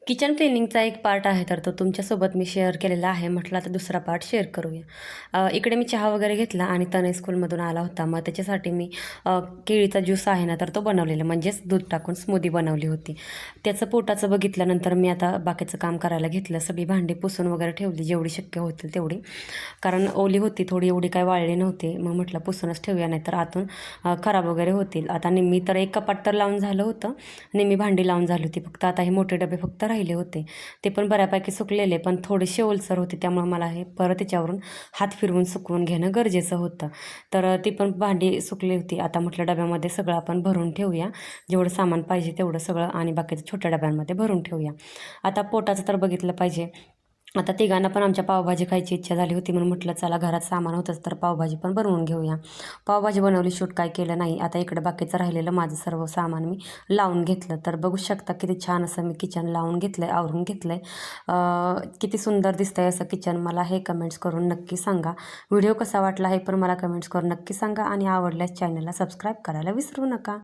Kitchen क्लिनिंगचा एक part आहे तर तो तुमच्यासोबत मी शेअर केलेला आहे. म्हटलं आता दुसरा पार्ट शेअर करूया. इकडे मी चहा वगैरे घेतला आणि तनय स्कूलमधून आला होता. मग त्याच्यासाठी मी केळीचा ज्यूस आहे ना तर तो बनवलेला, म्हणजेच दूध टाकून स्मूदी बनवली होती. त्याचं पोटाचं बघितल्यानंतर मी आता बाकीचं काम करायला घेतलं. सगळी भांडी पुसून वगैरे ठेवली जेवढी शक्य होतील तेवढी, कारण ओली होती थोडी, एवढी काय वाळली नव्हती. मग म्हटलं पुसूनच ठेवूया, नाही तर आतून खराब वगैरे होतील. आता निम्मी तर एक कपाट तर लावून झालं होतं, निम्मी भांडी लावून झाली होती. फक्त आता हे मोठे डबे फक्त राहिले होते, ते पण बऱ्यापैकी सुकलेले, पण थोडेसे ओलसर होते. त्यामुळे मला हे परत त्याच्यावरून हात फिरवून सुकवून घेणं गरजेचं होतं. तर ती पण भांडी सुकली होती. आता म्हटलं डब्यामध्ये सगळं आपण भरून ठेवूया, जेवढं सामान पाहिजे तेवढं सगळं, आणि बाकीचं छोट्या डब्यांमध्ये भरून ठेवूया. आता पोटाचं तर बघितलं पाहिजे. आता तिघांना पण आमच्या पावभाजी खायची इच्छा झाली होती, म्हणून म्हटलं चला घरात सामान होतंच तर पावभाजी पण बनवून घेऊया. पावभाजी बनवली, शूट काय केलं नाही. आता इकडं बाकीचं राहिलेलं माझं सर्व सामान मी लावून घेतलं. तर बघू शकता किती छान असं मी किचन लावून घेतलं आहे, आवरून घेतलं आहे. किती सुंदर दिसतंय असं किचन. मला हे कमेंट्स करून नक्की सांगा. व्हिडिओ कसा वाटला हे पण मला कमेंट्स करून नक्की सांगा, आणि आवडल्यास चॅनलला सबस्क्राईब करायला विसरू नका.